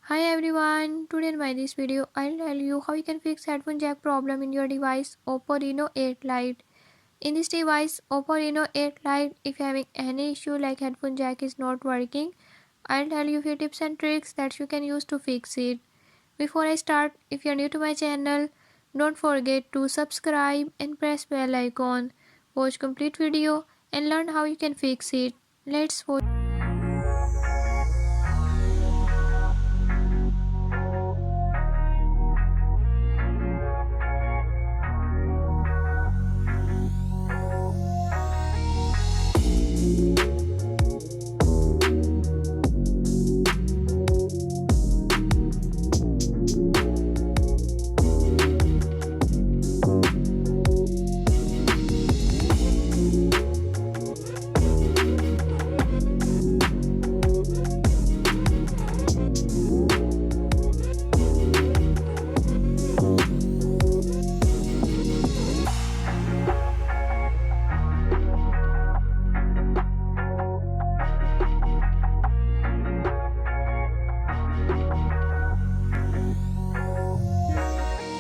Hi everyone, today in my this video I'll tell you how you can fix headphone jack problem in your device Oppo Reno 8 Lite. In this device Oppo Reno 8 Lite, if you're having any issue like headphone jack is not working, I'll tell you few tips and tricks that you can use to fix it. Before I start, if you're new to my channel, don't forget to subscribe and press bell icon. Watch complete video and learn how you can fix it. Let's watch.